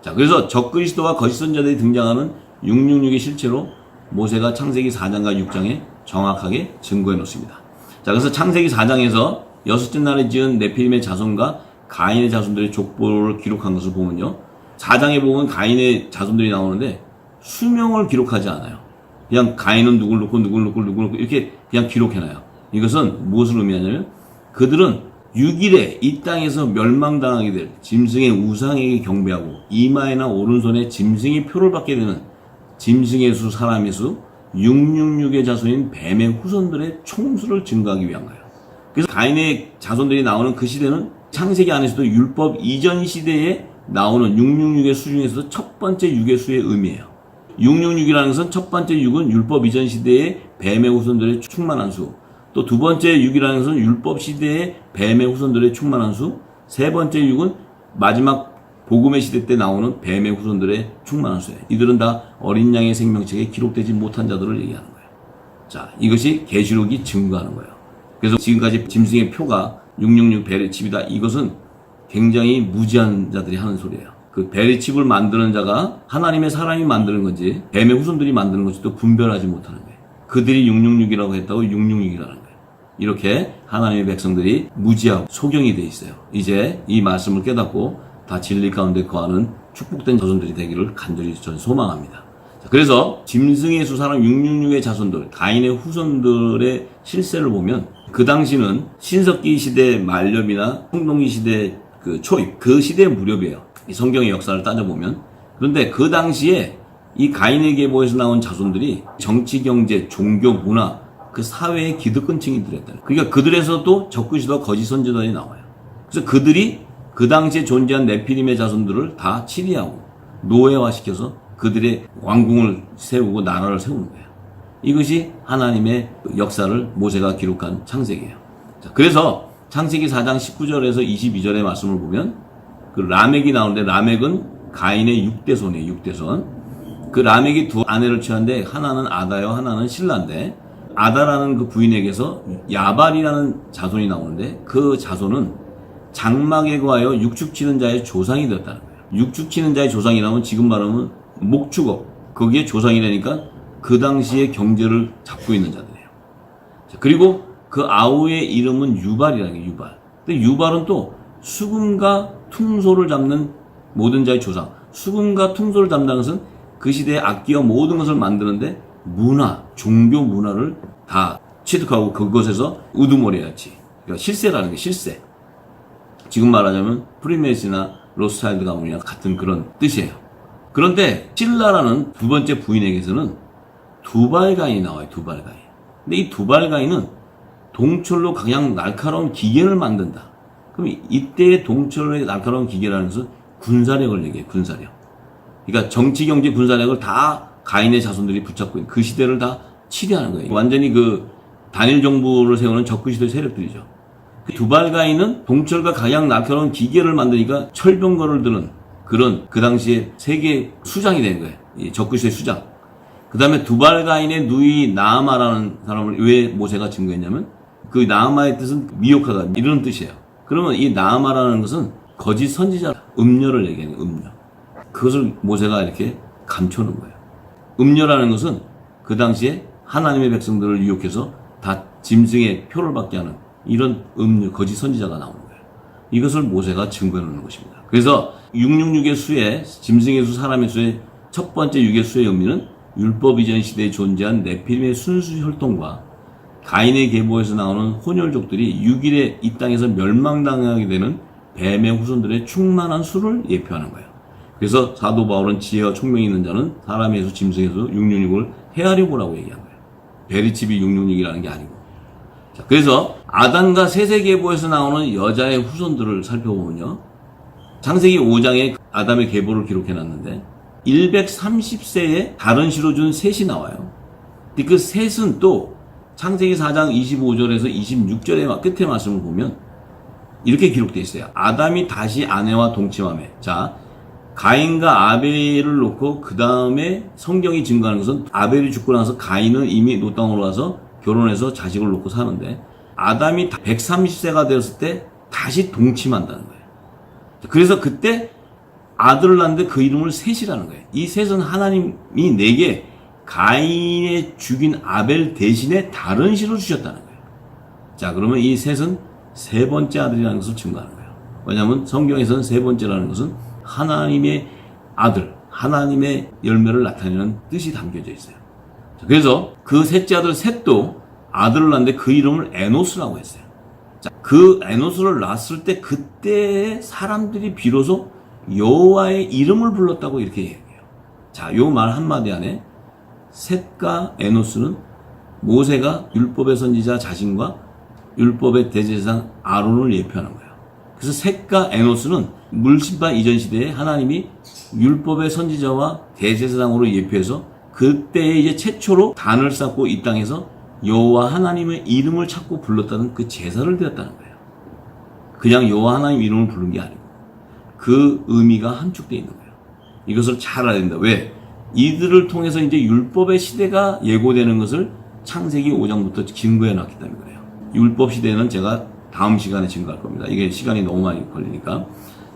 자, 그래서 적그리스도와 거짓선자들이 등장하는 666의 실체로 모세가 창세기 4장과 6장에 정확하게 증거해 놓습니다. 자, 그래서 창세기 4장에서 여섯째 날에 지은 네피림의 자손과 가인의 자손들의 족보를 기록한 것을 보면요, 4장에 보면 가인의 자손들이 나오는데 수명을 기록하지 않아요. 그냥 가인은 누굴 놓고 이렇게 그냥 기록해놔요. 이것은 무엇을 의미하냐면 그들은 6일에 이 땅에서 멸망당하게 될 짐승의 우상에게 경배하고 이마에나 오른손에 짐승의 표를 받게 되는 짐승의 수, 사람의 수, 666의 자손인 뱀의 후손들의 총수를 증거하기 위한 거예요. 그래서 가인의 자손들이 나오는 그 시대는 창세기 안에서도 율법 이전 시대에 나오는 666의 수 중에서도 첫 번째 6의 수의 의미예요. 666이라는 것은 첫 번째 6은 율법 이전 시대의 뱀의 후손들의 충만한 수, 또 두 번째 6이라는 것은 율법 시대의 뱀의 후손들의 충만한 수, 세 번째 6은 마지막 복음의 시대 때 나오는 뱀의 후손들의 충만한 수예요. 이들은 다 어린 양의 생명책에 기록되지 못한 자들을 얘기하는 거예요. 자, 이것이 계시록이 증거하는 거예요. 그래서 지금까지 짐승의 표가 666 베레칩이다. 이것은 굉장히 무지한 자들이 하는 소리예요. 그 베레칩을 만드는 자가 하나님의 사람이 만드는 건지 뱀의 후손들이 만드는 건지도 분별하지 못하는 거예요. 그들이 666이라고 했다고 666이라는 거예요. 이렇게 하나님의 백성들이 무지하고 소경이 돼 있어요. 이제 이 말씀을 깨닫고 다 진리 가운데 거하는 축복된 자손들이 되기를 간절히 저는 소망합니다. 그래서 짐승의 수 사람 666의 자손들, 가인의 후손들의 실세를 보면 그 당시는 신석기 시대 말년이나 홍동기 시대 그 초입, 그 시대의 무렵이에요. 이 성경의 역사를 따져보면. 그런데 그 당시에 이 가인의 계보에서 나온 자손들이 정치, 경제, 종교, 문화, 그 사회의 기득권층이 들었다. 그러니까 그들에서도 적그리스도와 거짓 선지자들이 나와요. 그래서 그들이 그 당시에 존재한 네피림의 자손들을 다 치리하고 노예화시켜서 그들의 왕궁을 세우고 나라를 세우는 거예요. 이것이 하나님의 역사를 모세가 기록한 창세기예요. 자, 그래서 창세기 4장 19절에서 22절의 말씀을 보면 그 라멕이 나오는데, 라멕은 가인의 6대손이에요. 6대손. 그 라멕이 두 아내를 취한데 하나는 아다요, 하나는 실라인데, 아다라는 그 부인에게서 야발이라는 자손이 나오는데, 그 자손은 장막에 거하여 육축 치는 자의 조상이 되었다는 거예요. 육축 치는 자의 조상이라면 지금 말하면 목축업, 거기에 조상이라니까 그 당시의 경제를 잡고 있는 자들이에요. 자, 그리고 그 아우의 이름은 유발이라는 게 유발. 근데 유발은 또 수금과 퉁소를 잡는 모든 자의 조상. 수금과 퉁소를 잡는다는 것은 그 시대의 악기와 모든 것을 만드는데 문화, 종교 문화를 다 취득하고 그것에서 우두머리같이, 그러니까 실세라는 게 실세. 지금 말하자면 프리메이슨이나 로스차일드 가문이나 같은 그런 뜻이에요. 그런데 실라라는 두 번째 부인에게서는 두발가인이 나와요. 두발가인. 근데 이 두발가인은 동철로 가장 날카로운 기계를 만든다. 그럼 이때의 동철의 날카로운 기계라는 것은 군사력을 얘기해요. 군사력. 그러니까 정치, 경제, 군사력을 다 가인의 자손들이 붙잡고 있는 그 시대를 다 치리하는 거예요. 완전히 그 단일 정부를 세우는 적그리스도의 세력들이죠. 그 두발가인은 동철과 가장 날카로운 기계를 만드니까 철병거를 드는 그런 그 당시에 세계 수장이 된 거예요. 이 적그리스도의 수장. 그 다음에 두발가인의 누이 나아마라는 사람을 왜 모세가 증거했냐면 그 나아마의 뜻은 미혹하다 이런 뜻이에요. 그러면 이 나아마라는 것은 거짓 선지자, 음녀를 얘기하는 거예요. 음녀. 그것을 모세가 이렇게 감춰놓은 거예요. 음녀라는 것은 그 당시에 하나님의 백성들을 유혹해서 다 짐승의 표를 받게 하는 이런 음녀, 거짓 선지자가 나오는 거예요. 이것을 모세가 증거해 놓는 것입니다. 그래서 666의 수에, 짐승의 수, 사람의 수의 첫 번째 6의 수의 의미는 율법 이전 시대에 존재한 네피림의 순수 혈통과 가인의 계보에서 나오는 혼혈족들이 6일에 이 땅에서 멸망당하게 되는 뱀의 후손들의 충만한 수를 예표하는 거예요. 그래서 사도 바울은 지혜와 총명이 있는 자는 사람의 수, 짐승의 수 666을 헤아려보라고 얘기한 거예요. 베리칩이 666이라는 게 아니고. 자, 그래서 아담과 셋의 계보에서 나오는 여자의 후손들을 살펴보면요. 창세기 5장에 아담의 계보를 기록해놨는데 130세에 다른 시로 준 셋이 나와요. 근데 그 셋은 또 창세기 4장 25절에서 26절의 끝의 말씀을 보면 이렇게 기록되어 있어요. 아담이 다시 아내와 동침하며. 자, 가인과 아벨을 놓고 그 다음에 성경이 증거하는 것은 아벨이 죽고 나서 가인은 이미 노땅으로 가서 결혼해서 자식을 놓고 사는데 아담이 130세가 되었을 때 다시 동침한다는 거예요. 그래서 그때 아들을 낳는데 그 이름을 셋이라는 거예요. 이 셋은 하나님이 내게 가인의 죽인 아벨 대신에 다른 씨를 주셨다는 거예요. 자, 그러면 이 셋은 세 번째 아들이라는 것을 증거하는 거예요. 왜냐하면 성경에서는 세 번째라는 것은 하나님의 아들, 하나님의 열매를 나타내는 뜻이 담겨져 있어요. 자, 그래서 그 셋째 아들 셋도 아들을 낳는데 그 이름을 에노스라고 했어요. 자, 그 에노스를 낳았을 때 그때 사람들이 비로소 여호와의 이름을 불렀다고 이렇게 얘기해요. 자, 요 말 한마디 안에 셋과 에노스는 모세가 율법의 선지자 자신과 율법의 대제사장 아론을 예표하는 거예요. 그래서 셋과 에노스는 물심판 이전 시대에 하나님이 율법의 선지자와 대제사장으로 예표해서 그때에 이제 최초로 단을 쌓고 이 땅에서 여호와 하나님의 이름을 찾고 불렀다는 그 제사를 드렸다는 거예요. 그냥 여호와 하나님 이름을 부른 게 아니고 그 의미가 함축되어 있는 거예요. 이것을 잘 알아야 된다. 왜? 이들을 통해서 이제 율법의 시대가 예고되는 것을 창세기 5장부터 증거해 놨기 때문에 그래요. 율법 시대는 제가 다음 시간에 증거할 겁니다. 이게 시간이 너무 많이 걸리니까.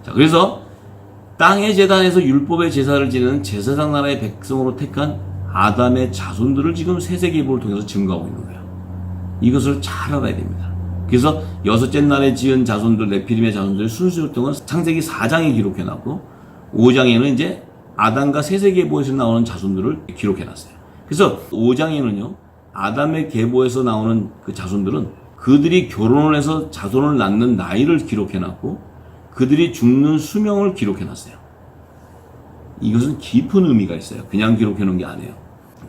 자, 그래서 땅의 제단에서 율법의 제사를 지내는 제사장 나라의 백성으로 택한 아담의 자손들을 지금 세세계보를 통해서 증거하고 있는 거예요. 이것을 잘 알아야 됩니다. 그래서 여섯째 날에 지은 자손들, 네피림의 자손들의 순수 혈통은 창세기 4장에 기록해놨고 5장에는 이제 아담과 셋의 계보에서 나오는 자손들을 기록해놨어요. 그래서 5장에는요, 아담의 계보에서 나오는 그 자손들은 그들이 결혼을 해서 자손을 낳는 나이를 기록해놨고 그들이 죽는 수명을 기록해놨어요. 이것은 깊은 의미가 있어요. 그냥 기록해 놓은 게 아니에요.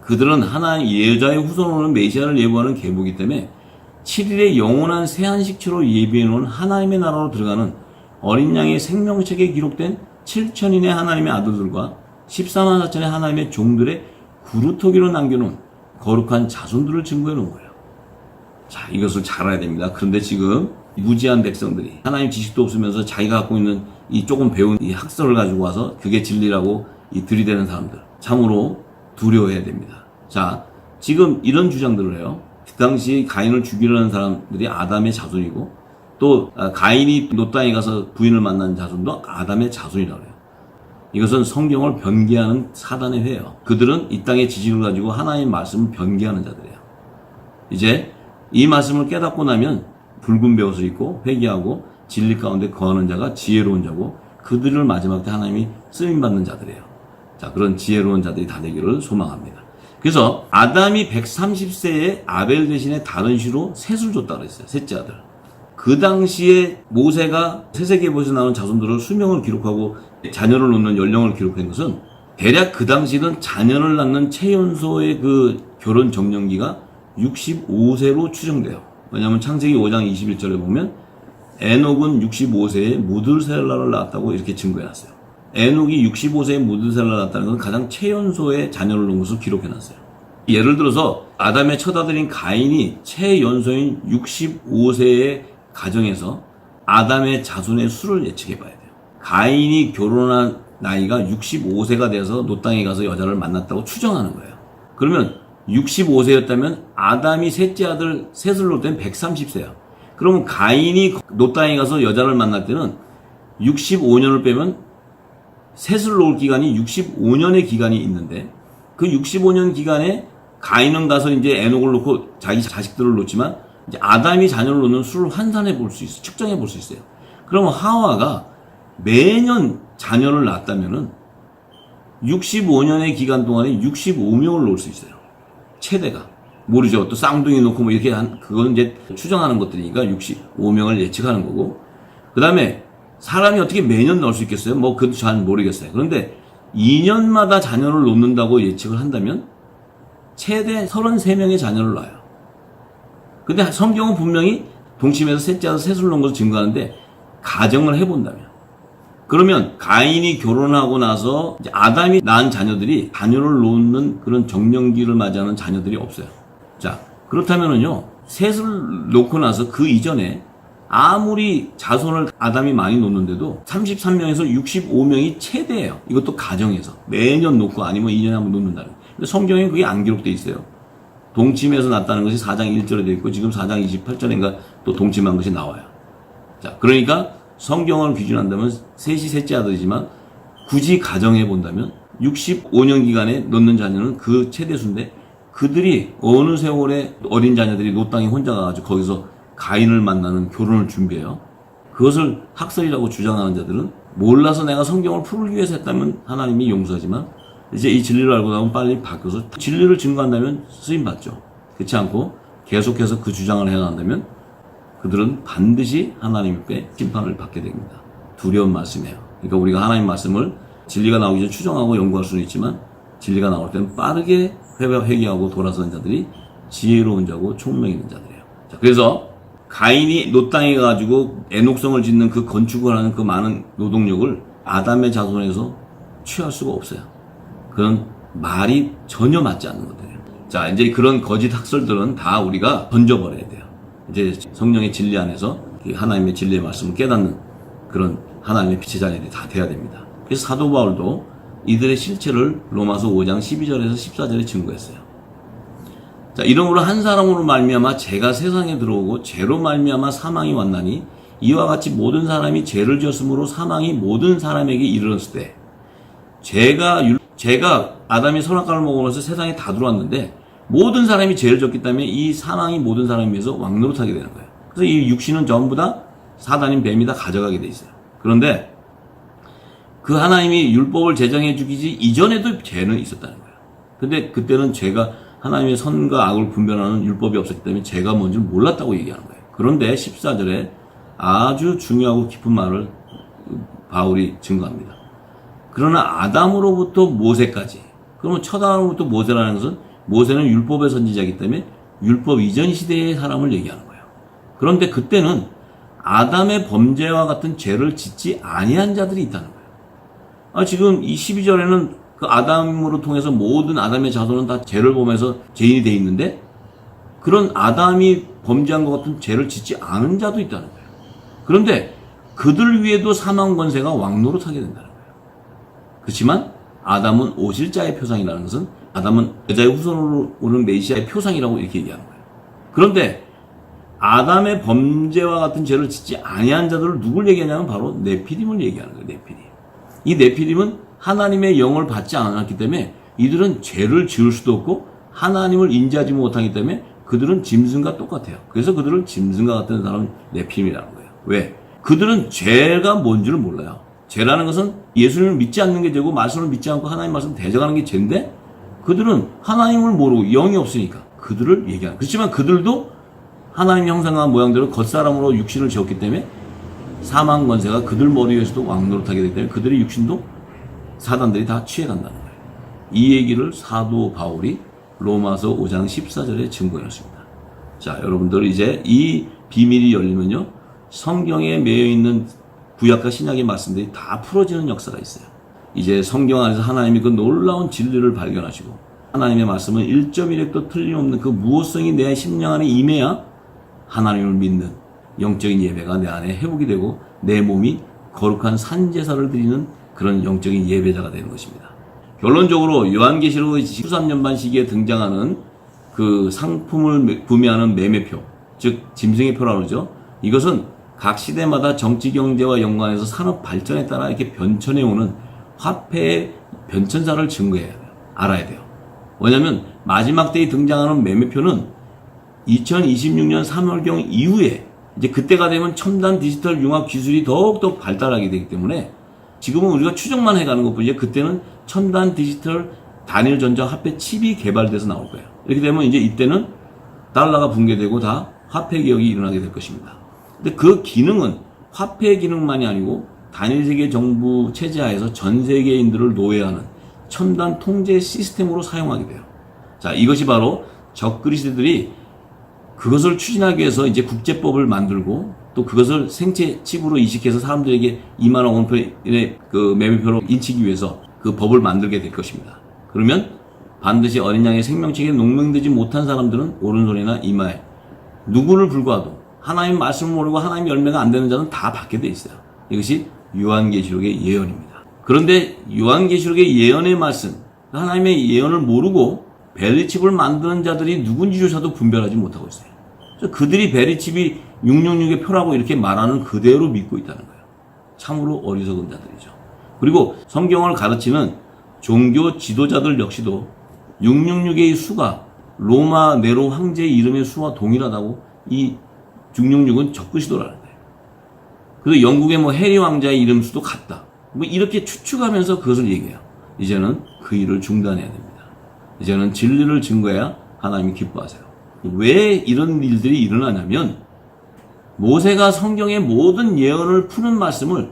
그들은 하나님 여자의 후손으로는 메시아를 예고하는 계보이기 때문에 7일의 영원한 새안식처로 예비해 놓은 하나님의 나라로 들어가는 어린 양의 생명책에 기록된 7천인의 하나님의 아들들과 14만 4천의 하나님의 종들의 구루터기로 남겨놓은 거룩한 자손들을 증거해 놓은 거예요. 자, 이것을 잘 알아야 됩니다. 그런데 지금 무지한 백성들이 하나님 지식도 없으면서 자기가 갖고 있는 이 조금 배운 이 학설을 가지고 와서 그게 진리라고 이 들이대는 사람들, 참으로 두려워해야 됩니다. 자, 지금 이런 주장들을 해요. 그 당시 가인을 죽이려는 사람들이 아담의 자손이고, 또 가인이 노 땅에 가서 부인을 만난 자손도 아담의 자손이라고 해요. 이것은 성경을 변개하는 사단의 회예요. 그들은 이 땅의 지식을 가지고 하나님의 말씀을 변개하는 자들이에요. 이제 이 말씀을 깨닫고 나면 붉은 베옷을 입고 회개하고 진리 가운데 거하는 자가 지혜로운 자고, 그들을 마지막 때 하나님이 쓰임받는 자들이에요. 자, 그런 지혜로운 자들이 다 되기를 소망합니다. 그래서 아담이 130세에 아벨 대신에 다른 시로 셋을 줬다고 그랬어요. 셋째 아들. 그 당시에 모세가 세세계보에서 나온 자손들을 수명을 기록하고 자녀를 놓는 연령을 기록한 것은 대략 그 당시는 자녀를 낳는 최연소의 그 결혼 정년기가 65세로 추정돼요. 왜냐하면 창세기 5장 21절에 보면 에녹은 65세에 무드셀라를 낳았다고 이렇게 증거해놨어요. 에녹이 65세에 무드셀라를 낳았다는 것은 가장 최연소의 자녀를 놓은 것을 기록해놨어요. 예를 들어서 아담의 첫아들인 가인이 최연소인 65세의 가정에서 아담의 자손의 수를 예측해봐야 돼요. 가인이 결혼한 나이가 65세가 돼서 노 땅에 가서 여자를 만났다고 추정하는 거예요. 그러면 65세였다면 아담이 셋째 아들 셋을 놓을 때는 130세야. 그러면 가인이 노 땅에 가서 여자를 만날 때는 65년을 빼면 셋을 놓을 기간이 65년의 기간이 있는데, 그 65년 기간에 가인은 가서 이제 에녹을 놓고 자기 자식들을 놓지만 이제 아담이 자녀를 놓는 수를 환산해 볼 수 있어요. 측정해 볼 수 있어요. 그러면 하와가 매년 자녀를 낳았다면은 65년의 기간 동안에 65명을 놓을 수 있어요. 최대가. 모르죠. 또 쌍둥이 놓고 뭐 이렇게 그거는 이제 추정하는 것들이니까 65명을 예측하는 거고. 그 다음에 사람이 어떻게 매년 넣을 수 있겠어요? 뭐 그것도 잘 모르겠어요. 그런데 2년마다 자녀를 놓는다고 예측을 한다면 최대 33명의 자녀를 낳아요. 근데 성경은 분명히 동침해서 셋째에서 셋을 놓은 것을 증거하는데, 가정을 해본다면, 그러면 가인이 결혼하고 나서 이제 아담이 낳은 자녀들이 자녀를 놓는 그런 정년기를 맞이하는 자녀들이 없어요. 자, 그렇다면은요, 셋을 놓고 나서 그 이전에 아무리 자손을 아담이 많이 놓는데도 33명에서 65명이 최대예요. 이것도 가정에서 매년 놓고 아니면 2년에 한 번 놓는다는 거예요. 근데 성경에 그게 안 기록되어 있어요. 동침해서 낳았다는 것이 4장 1절에 되어 있고, 지금 4장 28절인가 또 동침한 것이 나와요. 자, 그러니까 성경을 기준한다면 셋이 셋째 아들이지만 굳이 가정해 본다면 65년 기간에 놓는 자녀는 그 최대수인데, 그들이 어느 세월에 어린 자녀들이 노 땅에 혼자 가가지고 거기서 가인을 만나는 결혼을 준비해요. 그것을 학설이라고 주장하는 자들은 몰라서 내가 성경을 풀기 위해서 했다면 하나님이 용서하지만, 이제 이 진리를 알고 나면 빨리 바뀌어서 진리를 증거한다면 쓰임받죠. 그렇지 않고 계속해서 그 주장을 해나간다면 그들은 반드시 하나님께 심판을 받게 됩니다. 두려운 말씀이에요. 그러니까 우리가 하나님 말씀을 진리가 나오기 전에 추정하고 연구할 수는 있지만, 진리가 나올 때는 빠르게 회개하고 돌아서는 자들이 지혜로운 자고 총명 있는 자들이에요. 자, 그래서 가인이 노 땅에 가지고 에녹성을 짓는 그 건축을 하는 그 많은 노동력을 아담의 자손에서 취할 수가 없어요. 그런 말이 전혀 맞지 않는 것들이에요. 자, 이제 그런 거짓 학설들은 다 우리가 던져버려야 돼요. 이제 성령의 진리 안에서 하나님의 진리의 말씀을 깨닫는 그런 하나님의 빛의 자녀들이 다 돼야 됩니다. 그래서 사도 바울도 이들의 실체를 로마서 5장 12절에서 14절에 증거했어요. 자, 이러므로 한 사람으로 말미암아 죄가 세상에 들어오고 죄로 말미암아 사망이 왔나니, 이와 같이 모든 사람이 죄를 지었으므로 사망이 모든 사람에게 이르렀을 때, 죄가 아담이 선악과를 먹으면서 세상에 다 들어왔는데 모든 사람이 죄를 졌기 때문에 이 사망이 모든 사람에 비해서 왕노릇하게 되는 거예요. 그래서 이 육신은 전부 다 사단인 뱀이 다 가져가게 돼 있어요. 그런데 그 하나님이 율법을 제정해 주기 이전에도 죄는 있었다는 거예요. 근데 그때는 죄가 하나님의 선과 악을 분별하는 율법이 없었기 때문에 죄가 뭔지 몰랐다고 얘기하는 거예요. 그런데 14절에 아주 중요하고 깊은 말을 바울이 증거합니다. 그러나 아담으로부터 모세까지. 그러면 첫 아담으로부터 모세라는 것은 모세는 율법의 선지자이기 때문에 율법 이전 시대의 사람을 얘기하는 거예요. 그런데 그때는 아담의 범죄와 같은 죄를 짓지 아니한 자들이 있다는 거예요. 지금 이 12절에는 그 아담으로 통해서 모든 아담의 자손은 다 죄를 범해서 죄인이 돼 있는데 그런 아담이 범죄한 것 같은 죄를 짓지 않은 자도 있다는 거예요. 그런데 그들 위에도 사망 권세가 왕노릇하게 된다는 거예요. 그렇지만 아담은 오실 자의 표상이라는 것은 아담은 여자의 후손으로 오는 메시아의 표상이라고 이렇게 얘기하는 거예요. 그런데 아담의 범죄와 같은 죄를 짓지 아니한 자들을 누굴 얘기하냐면 바로 네피림을 얘기하는 거예요. 네피림. 이 네피림은 하나님의 영을 받지 않았기 때문에 이들은 죄를 지을 수도 없고 하나님을 인지하지 못하기 때문에 그들은 짐승과 똑같아요. 그래서 그들은 짐승과 같은 사람은 네피림이라는 거예요. 왜? 그들은 죄가 뭔지를 몰라요. 죄라는 것은 예수님을 믿지 않는 게 죄고 말씀을 믿지 않고 하나님 말씀 대적하는 게 죄인데 그들은 하나님을 모르고 영이 없으니까 그들을 얘기하는. 그렇지만 그들도 하나님 형상과 모양대로 겉사람으로 육신을 지었기 때문에 사망 권세가 그들 머리 위에서도 왕노릇하게 되기 때문에 그들의 육신도 사단들이 다 취해간다는 거예요. 이 얘기를 사도 바울이 로마서 5장 14절에 증거했습니다. 자, 여러분들 이제 이 비밀이 열리면요. 성경에 매여 있는 구약과 신약의 말씀들이 다 풀어지는 역사가 있어요. 이제 성경 안에서 하나님이 그 놀라운 진리를 발견하시고 하나님의 말씀은 1.1획도 틀림없는 그 무엇성이 내 심령 안에 임해야 하나님을 믿는 영적인 예배가 내 안에 회복이 되고 내 몸이 거룩한 산제사를 드리는 그런 영적인 예배자가 되는 것입니다. 결론적으로 요한계시록 13년반 시기에 등장하는 그 상품을 구매하는 매매표, 즉 짐승의 표라고 그러죠. 이것은 각 시대마다 정치 경제와 연관해서 산업 발전에 따라 이렇게 변천해 오는 화폐의 변천사를 증거해야 돼요. 알아야 돼요. 왜냐하면 마지막 때에 등장하는 매매표는 2026년 3월경 이후에 이제 그때가 되면 첨단 디지털 융합 기술이 더욱더 발달하게 되기 때문에 지금은 우리가 추정만 해가는 것뿐이지 그때는 첨단 디지털 단일 전자 화폐 칩이 개발돼서 나올 거예요. 이렇게 되면 이제 이때는 달러가 붕괴되고 다 화폐 개혁이 일어나게 될 것입니다. 근데 그 기능은 화폐 기능만이 아니고 단일 세계 정부 체제 하에서 전 세계인들을 노예하는 첨단 통제 시스템으로 사용하게 돼요. 자, 이것이 바로 적그리스도들이 그것을 추진하기 위해서 이제 국제법을 만들고 또 그것을 생체 칩으로 이식해서 사람들에게 2만 원표의 그 매매표로 인치기 위해서 그 법을 만들게 될 것입니다. 그러면 반드시 어린 양의 생명책에 농명되지 못한 사람들은 오른손이나 이마에 누구를 불구하도 하나님 말씀을 모르고 하나님 열매가 안 되는 자는 다 받게 돼 있어요. 이것이 요한계시록의 예언입니다. 그런데 요한계시록의 예언의 말씀, 하나님의 예언을 모르고 베리칩을 만드는 자들이 누군지조차도 분별하지 못하고 있어요. 그들이 베리칩이 666의 표라고 이렇게 말하는 그대로 믿고 있다는 거예요. 참으로 어리석은 자들이죠. 그리고 성경을 가르치는 종교 지도자들 역시도 666의 수가 로마 네로 황제의 이름의 수와 동일하다고 이 666은 적그리스도라는 거예요. 그래서 영국의 뭐 해리 왕자의 이름 수도 같다. 뭐 이렇게 추측하면서 그것을 얘기해요. 이제는 그 일을 중단해야 됩니다. 이제는 진리를 증거해야 하나님이 기뻐하세요. 왜 이런 일들이 일어나냐면 모세가 성경의 모든 예언을 푸는 말씀을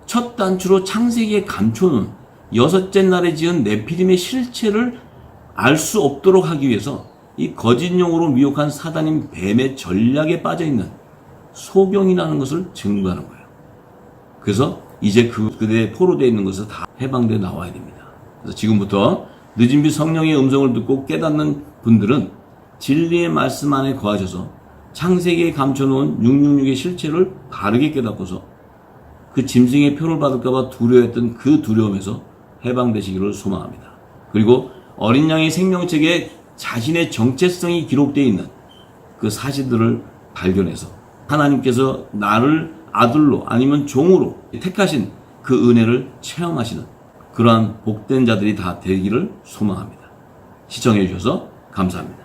첫 단추로 창세기에 감춰놓은 여섯째 날에 지은 네피림의 실체를 알 수 없도록 하기 위해서 이 거짓 영으로 미혹한 사단인 뱀의 전략에 빠져있는 소경이라는 것을 증거하는 거예요. 그래서 이제 그들의 포로되어 있는 것을 다 해방되어 나와야 됩니다. 그래서 지금부터 늦은 빛 성령의 음성을 듣고 깨닫는 분들은 진리의 말씀 안에 거하셔서 창세기에 감춰놓은 666의 실체를 바르게 깨닫고서 그 짐승의 표를 받을까봐 두려워했던 그 두려움에서 해방되시기를 소망합니다. 그리고 어린 양의 생명책에 자신의 정체성이 기록되어 있는 그 사실들을 발견해서 하나님께서 나를 아들로 아니면 종으로 택하신 그 은혜를 체험하시는 그러한 복된 자들이 다 되기를 소망합니다. 시청해 주셔서 감사합니다.